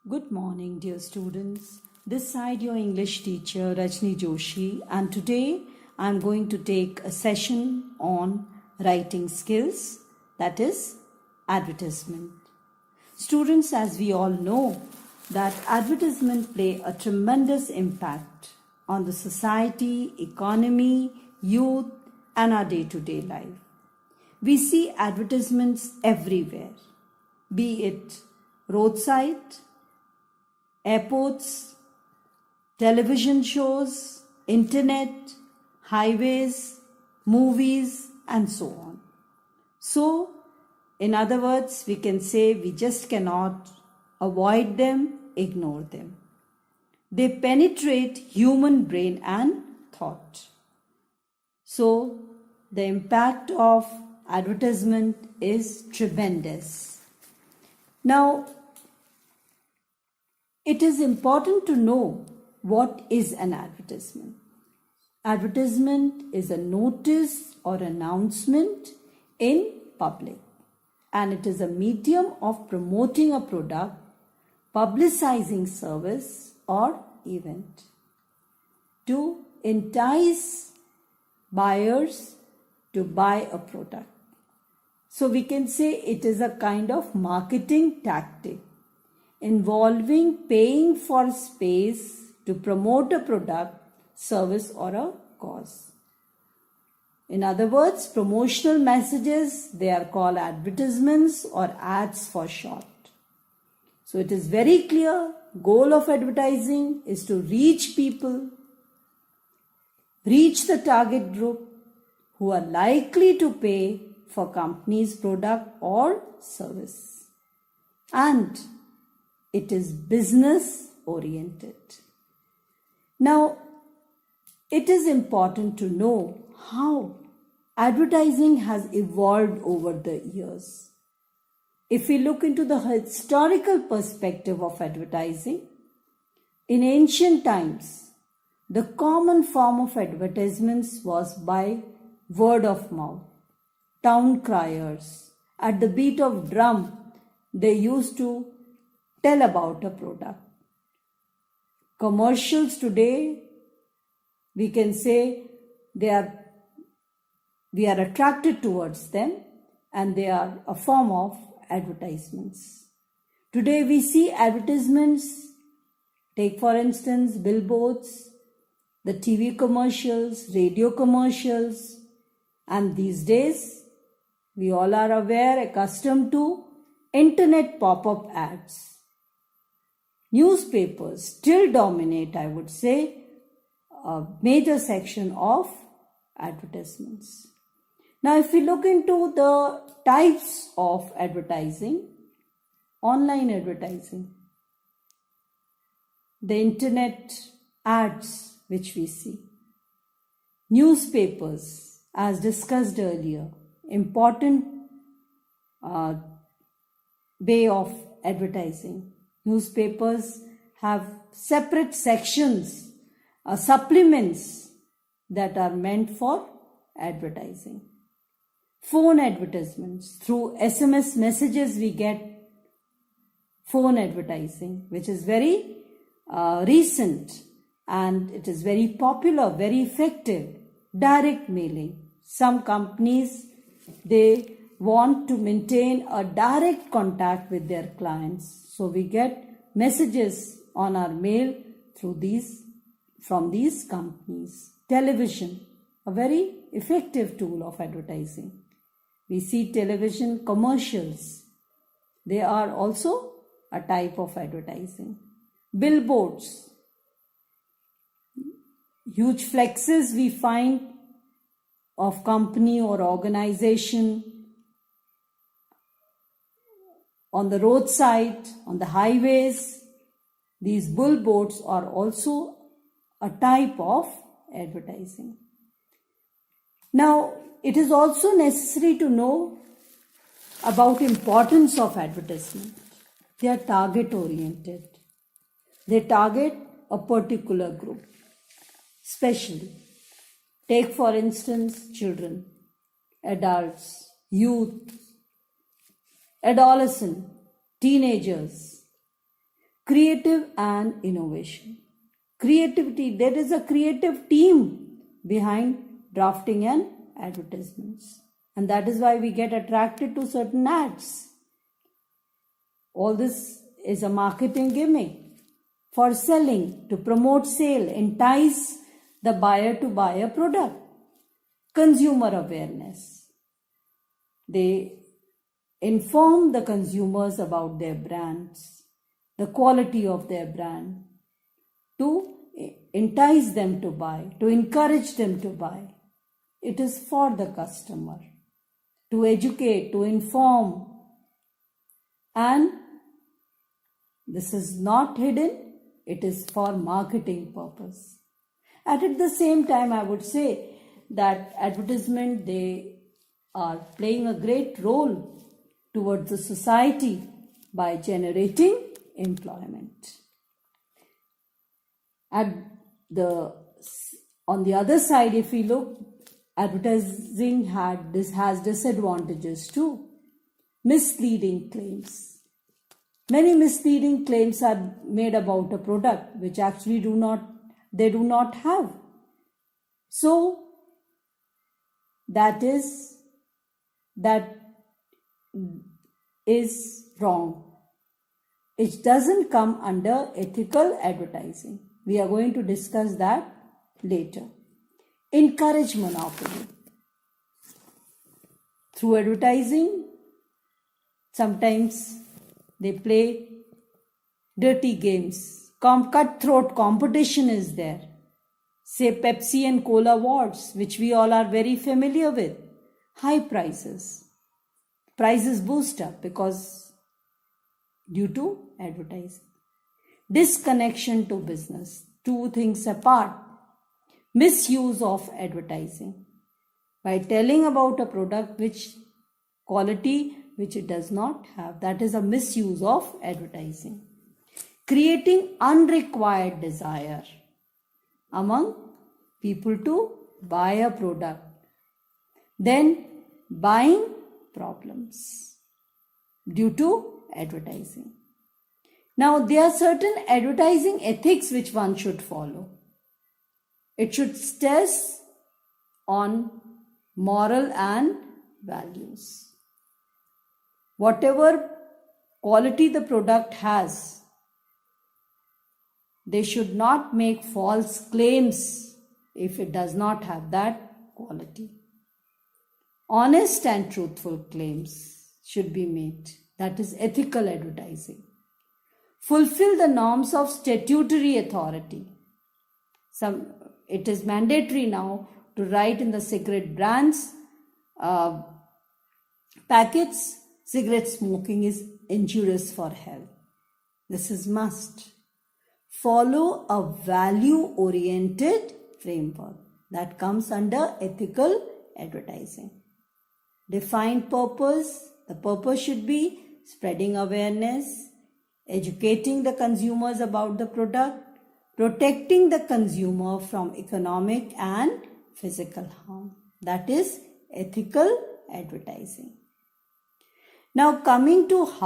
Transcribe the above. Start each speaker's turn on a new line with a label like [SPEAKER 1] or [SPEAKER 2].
[SPEAKER 1] Good morning, dear students. This side your English teacher RAJNI JOSHI, and today I am going to take a session on writing skills, that is advertisement. Students, as we all know, that advertisement play a tremendous impact on the society, economy, youth and our day-to-day life. We see advertisements everywhere, be it roadside, airports, television shows, internet, highways, movies, and so on. So, in other words, we can say we just cannot avoid them, ignore them. They penetrate human brain and thought. So, the impact of advertisement is tremendous. Now, it is important to know what is an advertisement. Advertisement is a notice or announcement in public, and it is a medium of promoting a product, publicizing service or event to entice buyers to buy a product. So we can say it is a kind of marketing tactic involving paying for space to promote a product, service or a cause. In other words, promotional messages, they are called advertisements or ads for short. So it is very clear, goal of advertising is to reach people, reach the target group who are likely to pay for company's product or service. And it is business oriented. Now, it is important to know how advertising has evolved over the years. If we look into the historical perspective of advertising, in ancient times, the common form of advertisements was by word of mouth. Town criers, at the beat of drum, they used to tell about a product. Commercials today, we can say we are attracted towards them, and they are a form of advertisements. Today we see advertisements, take for instance billboards, the TV commercials, radio commercials, and these days we all are accustomed to internet pop-up ads. Newspapers still dominate, I would say, a major section of advertisements. Now, if we look into the types of advertising, online advertising, the internet ads which we see, newspapers, as discussed earlier, important way of advertising. Newspapers have separate sections, supplements that are meant for advertising. Phone advertisements. Through SMS messages we get phone advertising, which is very recent, and it is very popular, very effective. Direct mailing. Some companies, they want to maintain a direct contact with their clients. So we get messages on our mail from these companies. Television, a very effective tool of advertising. We see television commercials. They are also a type of advertising. Billboards, huge flexes we find of company or organization on the roadside, on the highways. These billboards are also a type of advertising. Now, it is also necessary to know about importance of advertisement. They are target oriented. They target a particular group, especially. Take for instance children, adults, youth, adolescent, teenagers. Creative and innovation. Creativity, there is a creative team behind drafting and advertisements. And that is why we get attracted to certain ads. All this is a marketing gimmick for selling, to promote sale, entice the buyer to buy a product. Consumer awareness. They inform the consumers about their brands, the quality of their brand, to entice them to buy, to encourage them to buy. It is for the customer, to educate, to inform. And this is not hidden, it is for marketing purpose. And at the same time, I would say that advertisement, they are playing a great role towards the society by generating employment. On the other side, if we look, advertising has disadvantages too. Misleading claims. Many misleading claims are made about a product which actually do not have. So that is wrong. It doesn't come under ethical advertising. We are going to discuss that later. Encourage monopoly. Through advertising, sometimes they play dirty games. Cutthroat competition is there. Say Pepsi and Cola wars, which we all are very familiar with. High prices. Prices boost up because due to advertising. Disconnection to business. Two things apart. Misuse of advertising. By telling about a product which quality which it does not have. That is a misuse of advertising. Creating unrequired desire among people to buy a product. Then buying problems due to advertising. Now, there are certain advertising ethics which one should follow. It should stress on moral and values. Whatever quality the product has, they should not make false claims if it does not have that quality. Honest and truthful claims should be made. That is ethical advertising. Fulfill the norms of statutory authority. It is mandatory now to write in the cigarette brands packets, cigarette smoking is injurious for health. This is must. Follow a value-oriented framework that comes under ethical advertising. Define purpose. The purpose should be spreading awareness, educating the consumers about the product, protecting the consumer from economic and physical harm. That is ethical advertising. Now coming to how